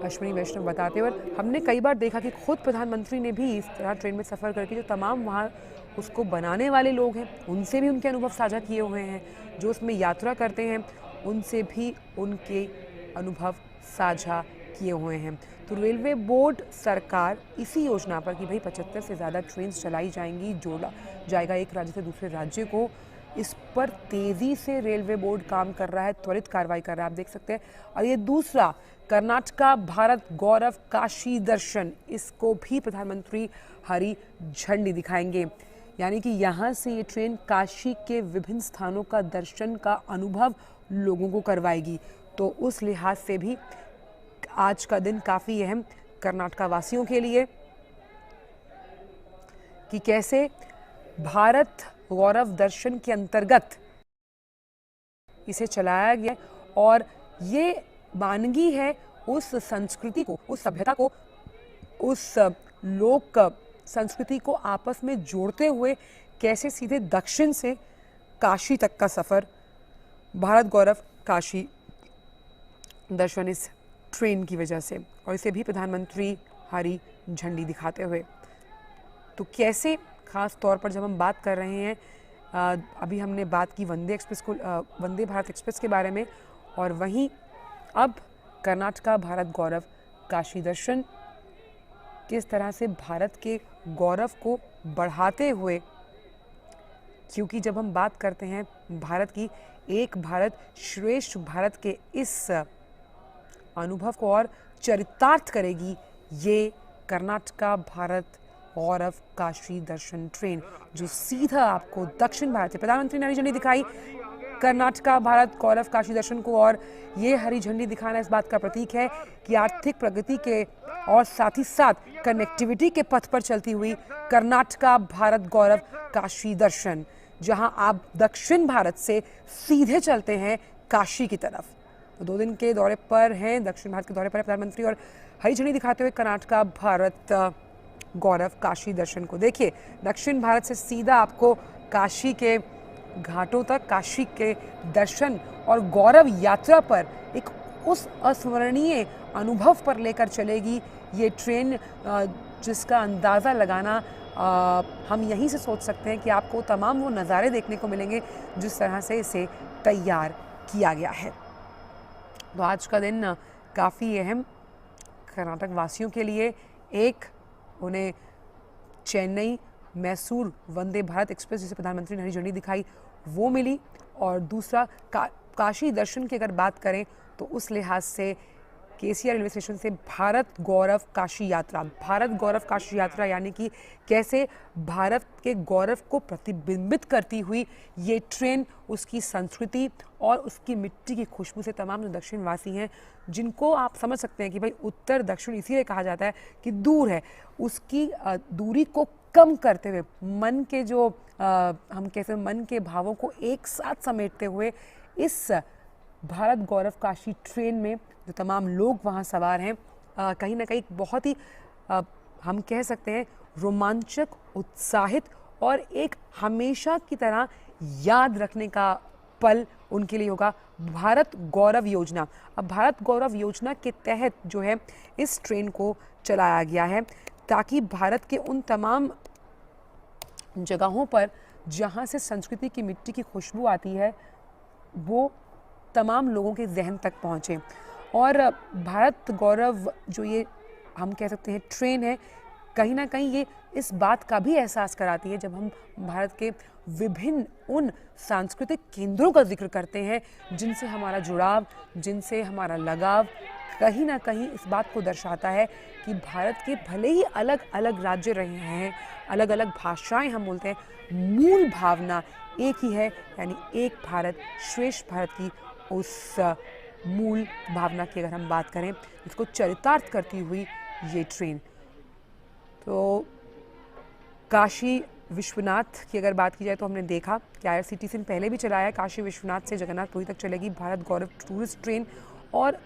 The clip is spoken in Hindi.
अश्विनी वैष्णव बताते हुए, और हमने कई बार देखा कि खुद प्रधानमंत्री ने भी इस तरह ट्रेन में सफ़र करके जो तमाम वहाँ उसको बनाने वाले लोग हैं उनसे भी उनके अनुभव साझा किए हुए हैं, जो उसमें यात्रा करते हैं उनसे भी उनके अनुभव साझा किए हुए हैं। तो रेलवे बोर्ड सरकार इसी योजना पर कि भाई 75 से ज़्यादा ट्रेन चलाई जाएंगी, जोड़ा जाएगा एक राज्य से दूसरे राज्य को, इस पर तेज़ी से रेलवे बोर्ड काम कर रहा है, त्वरित कार्रवाई कर रहा है, आप देख सकते हैं। और ये दूसरा कर्नाटका भारत गौरव काशी दर्शन, इसको भी प्रधानमंत्री हरी झंडी दिखाएंगे। यानी कि यहाँ से ये ट्रेन काशी के विभिन्न स्थानों का दर्शन का अनुभव लोगों को करवाएगी। तो उस लिहाज से भी आज का दिन काफ़ी अहम कर्नाटका वासियों के लिए कि कैसे भारत गौरव दर्शन के अंतर्गत इसे चलाया गया और ये मानगी है उस संस्कृति को, उस सभ्यता को, उस लोक संस्कृति को आपस में जोड़ते हुए कैसे सीधे दक्षिण से काशी तक का सफ़र, भारत गौरव काशी दर्शन इस ट्रेन की वजह से, और इसे भी प्रधानमंत्री हरी झंडी दिखाते हुए। तो कैसे, ख़ास तौर पर जब हम बात कर रहे हैं, अभी हमने बात की वंदे भारत एक्सप्रेस के बारे में, और वहीं अब कर्नाटका भारत गौरव काशी दर्शन किस तरह से भारत के गौरव को बढ़ाते हुए, क्योंकि जब हम बात करते हैं भारत की, एक भारत श्रेष्ठ भारत के इस अनुभव को और चरितार्थ करेगी ये कर्नाटका भारत गौरव काशी दर्शन ट्रेन, जो सीधा आपको दक्षिण भारत से, प्रधानमंत्री ने हरी झंडी दिखाई कर्नाटका भारत गौरव काशी दर्शन को, और ये हरी झंडी दिखाना इस बात का प्रतीक है कि आर्थिक प्रगति के और साथ ही साथ कनेक्टिविटी के पथ पर चलती हुई कर्नाटका भारत गौरव काशी दर्शन, जहां आप दक्षिण भारत से सीधे चलते हैं काशी की तरफ। तो 2 दिन के दौरे पर हैं, दक्षिण भारत के दौरे पर है प्रधानमंत्री, और हरी झंडी दिखाते हुए कर्नाटका भारत गौरव काशी दर्शन को। देखिए, दक्षिण भारत से सीधा आपको काशी के घाटों तक, काशी के दर्शन और गौरव यात्रा पर एक उस अस्मरणीय अनुभव पर लेकर चलेगी ये ट्रेन, जिसका अंदाज़ा लगाना हम यहीं से सोच सकते हैं कि आपको तमाम वो नज़ारे देखने को मिलेंगे जिस तरह से इसे तैयार किया गया है। तो आज का दिन काफ़ी अहम कर्नाटक वासियों के लिए, एक उन्हें चेन्नई मैसूर वंदे भारत एक्सप्रेस, जिसे प्रधानमंत्री ने हरी झंडी दिखाई, वो मिली, और दूसरा काशी दर्शन की अगर बात करें तो उस लिहाज से केसीआर रेलवे स्टेशन से भारत गौरव काशी यात्रा, भारत गौरव काशी यात्रा यानी कि कैसे भारत के गौरव को प्रतिबिंबित करती हुई ये ट्रेन उसकी संस्कृति और उसकी मिट्टी की खुशबू से तमाम जो दक्षिणवासी हैं, जिनको आप समझ सकते हैं कि भाई उत्तर दक्षिण इसीलिए कहा जाता है कि दूर है, उसकी दूरी को कम करते हुए मन के जो हम कैसे मन के भावों को एक साथ समेटते हुए इस भारत गौरव काशी ट्रेन में जो तमाम लोग वहाँ सवार हैं, कहीं ना कहीं बहुत ही हम कह सकते हैं रोमांचक, उत्साहित और एक हमेशा की तरह याद रखने का पल उनके लिए होगा। भारत गौरव योजना, अब भारत गौरव योजना के तहत जो है इस ट्रेन को चलाया गया है ताकि भारत के उन तमाम जगहों पर जहाँ से संस्कृति की मिट्टी की खुशबू आती है वो तमाम लोगों के जहन तक पहुँचे। और भारत गौरव जो ये हम कह सकते हैं ट्रेन है, कहीं ना कहीं ये इस बात का भी एहसास कराती है, जब हम भारत के विभिन्न उन सांस्कृतिक केंद्रों का जिक्र करते हैं जिनसे हमारा जुड़ाव, जिनसे हमारा लगाव कहीं ना कहीं इस बात को दर्शाता है कि भारत के भले ही अलग अलग राज्य रहे हैं, अलग अलग भाषाएं हम बोलते हैं, मूल भावना एक ही है, यानी एक भारत श्रेष्ठ भारत की उस मूल भावना की अगर हम बात करें, इसको चरितार्थ करती हुई ये ट्रेन। तो काशी विश्वनाथ की अगर बात की जाए तो हमने देखा कि IRCTC ने पहले भी चलाया है, काशी विश्वनाथ से जगन्नाथपुरी तक चलेगी भारत गौरव टूरिस्ट ट्रेन, और